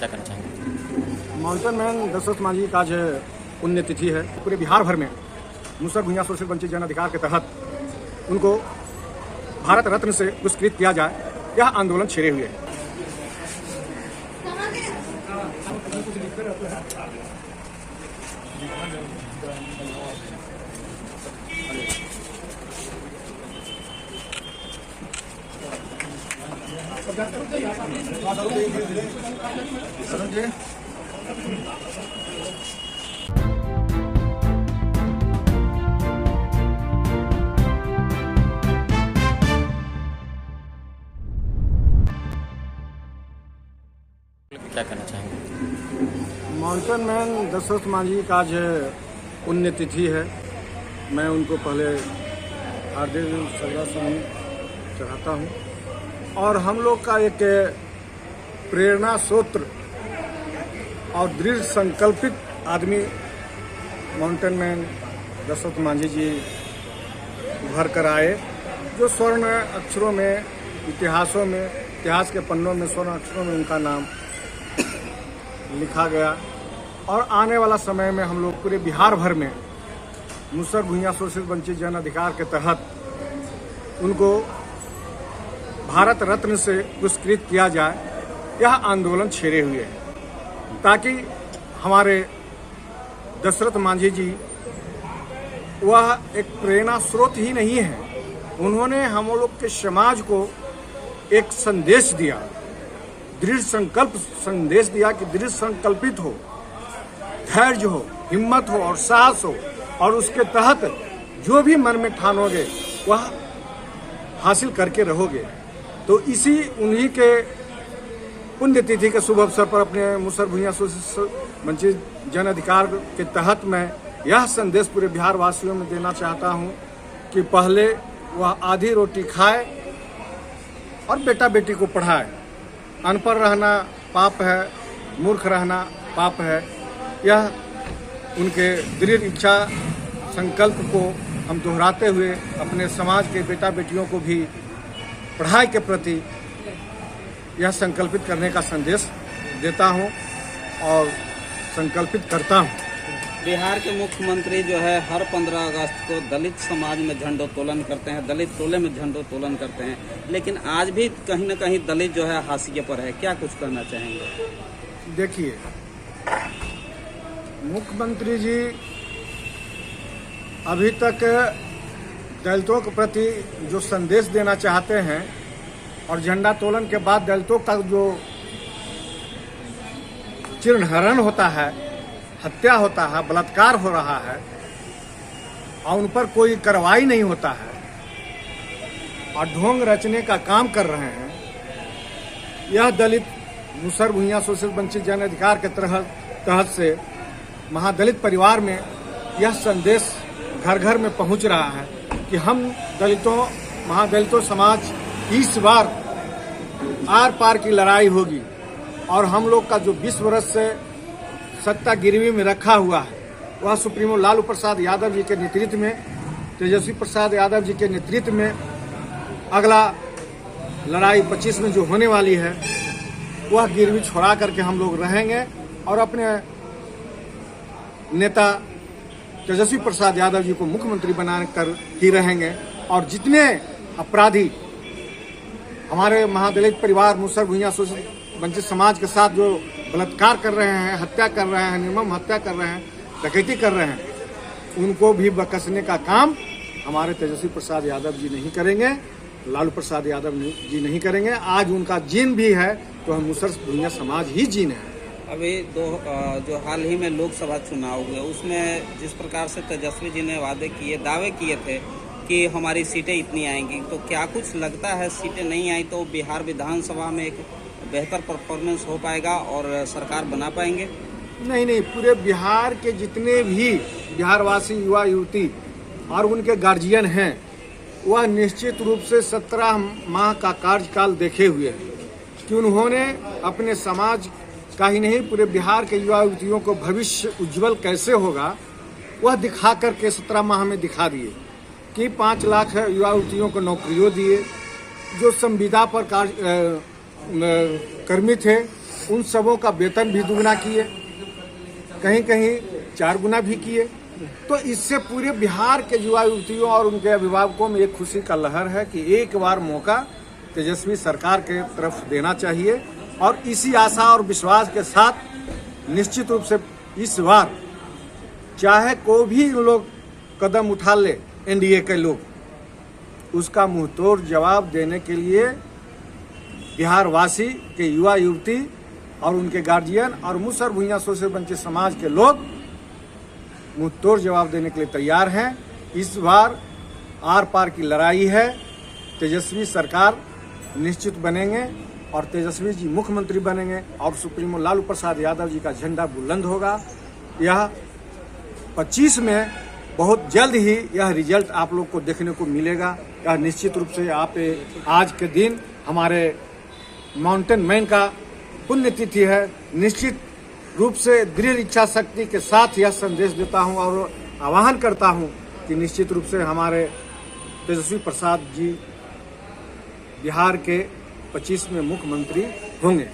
क्या करना चाहेंगे? माउंटेन मैन दशरथ मांझी का आज पुण्यतिथि है। पूरे बिहार भर में मुसर भुइयां शोषित वंचित जन अधिकार के तहत उनको भारत रत्न से पुरस्कृत किया जाए, यह आंदोलन छेड़े हुए है। क्या करना चाहेंगे? माउंटेन मैन दशरथ मांझी का आज पुण्यतिथि है। मैं उनको पहले हार्दिक श्रद्धासुमन चढ़ाता हूँ और हम लोग का एक प्रेरणा स्रोत और दृढ़ संकल्पित आदमी माउंटेन मैन दशरथ मांझी जी उभर कर आए, जो स्वर्ण अक्षरों में इतिहास के पन्नों में स्वर्ण अक्षरों में उनका नाम लिखा गया। और आने वाला समय में हम लोग पूरे बिहार भर में मुसर भुइयां शोषित वंचित जन अधिकार के तहत उनको भारत रत्न से पुरस्कृत किया जाए, यह आंदोलन छेड़े हुए है, ताकि हमारे दशरथ मांझी जी वह एक प्रेरणा स्रोत ही नहीं है, उन्होंने हम लोग के समाज को एक संदेश दिया, दृढ़ संकल्प संदेश दिया कि दृढ़ संकल्पित हो, धैर्य हो, हिम्मत हो और साहस हो, और उसके तहत जो भी मन में ठानोगे वह हासिल करके रहोगे। तो इसी उन्हीं के पुण्यतिथि के शुभ अवसर पर अपने मुसर भुइयां शोषित वंचित जन अधिकार के तहत मैं यह संदेश पूरे बिहार वासियों में देना चाहता हूँ कि पहले वह आधी रोटी खाए और बेटा बेटी को पढ़ाए। अनपढ़ रहना पाप है, मूर्ख रहना पाप है। यह उनके दृढ़ इच्छा संकल्प को हम दोहराते हुए अपने समाज के बेटा बेटियों को भी पढ़ाई के प्रति यह संकल्पित करने का संदेश देता हूं और संकल्पित करता हूं। बिहार के मुख्यमंत्री जो है हर 15 अगस्त को दलित समाज में झंडोत्तोलन करते हैं, दलित टोले में झंडोत्तोलन करते हैं, लेकिन आज भी कहीं न कहीं दलित जो है हाशिए पर है। क्या कुछ कहना चाहेंगे? देखिए, मुख्यमंत्री जी अभी तक दलितों के प्रति जो संदेश देना चाहते हैं और झंडा तोलन के बाद दलितों का जो चिन्हरण होता है, हत्या होता है, बलात्कार हो रहा है और उन पर कोई कार्रवाई नहीं होता है और ढोंग रचने का काम कर रहे हैं, यह दलित मुसर भुइयां शोषित वंचित जन अधिकार के तहत से महादलित परिवार में यह संदेश घर घर में पहुंच रहा है कि हम दलितों महादलितों समाज इस बार आर पार की लड़ाई होगी और हम लोग का जो 20 वर्ष से सत्ता गिरवी में रखा हुआ है वह सुप्रीमो लालू प्रसाद यादव जी के नेतृत्व में, तेजस्वी प्रसाद यादव जी के नेतृत्व में अगला लड़ाई 25 में जो होने वाली है वह गिरवी छोड़ा करके हम लोग रहेंगे और अपने नेता तेजस्वी प्रसाद यादव जी को मुख्यमंत्री बनाकर ही रहेंगे। और जितने अपराधी हमारे महादलित परिवार मुसर भुइयां शोषित वंचित समाज के साथ जो बलात्कार कर रहे हैं, हत्या कर रहे हैं, निर्मम हत्या कर रहे हैं, डकैती कर रहे हैं, उनको भी बकसने का काम हमारे तेजस्वी प्रसाद यादव जी नहीं करेंगे, लालू प्रसाद यादव जी नहीं करेंगे। आज उनका जीन भी है तो हम मुसर भुइयां समाज ही जीन है। अभी जो हाल ही में लोकसभा चुनाव हुए उसमें जिस प्रकार से तेजस्वी जी ने दावे किए थे कि हमारी सीटें इतनी आएंगी, तो क्या कुछ लगता है सीटें नहीं आई तो बिहार विधानसभा में एक बेहतर परफॉर्मेंस हो पाएगा और सरकार बना पाएंगे? नहीं, पूरे बिहार के जितने भी बिहारवासी युवा युवती और उनके गार्जियन हैं वह निश्चित रूप से 17 माह का कार्यकाल देखे हुए हैं कि उन्होंने अपने समाज का ही नहीं पूरे बिहार के युवा युवतियों को भविष्य उज्जवल कैसे होगा वह दिखा करके 17 माह में दिखा दिए कि 5 लाख युवा युवतियों को नौकरियों दिए, जो संविदा पर कर्मी थे उन सबों का वेतन भी दुगना किए, कहीं कहीं 4 गुना भी किए। तो इससे पूरे बिहार के युवा युवतियों और उनके अभिभावकों में एक खुशी का लहर है कि एक बार मौका तेजस्वी सरकार के तरफ देना चाहिए। और इसी आशा और विश्वास के साथ निश्चित रूप से इस बार चाहे कोई भी लोग कदम उठा ले, एनडीए के लोग, उसका मुंहतोड़ जवाब देने के लिए बिहारवासी के युवा युवती और उनके गार्जियन और मुसहर भुइयां शोषित वंचित समाज के लोग मुंहतोड़ जवाब देने के लिए तैयार हैं। इस बार आर पार की लड़ाई है। तेजस्वी सरकार निश्चित बनेंगे और तेजस्वी जी मुख्यमंत्री बनेंगे और सुप्रीमो लालू प्रसाद यादव जी का झंडा बुलंद होगा। यह 25 में बहुत जल्द ही यह रिजल्ट आप लोग को देखने को मिलेगा। यह निश्चित रूप से आप आज के दिन हमारे माउंटेन मैन का पुण्यतिथि है। निश्चित रूप से दृढ़ इच्छा शक्ति के साथ यह संदेश देता हूं और आह्वान करता हूं कि निश्चित रूप से हमारे तेजस्वी प्रसाद जी बिहार के 25 में मुख्यमंत्री होंगे।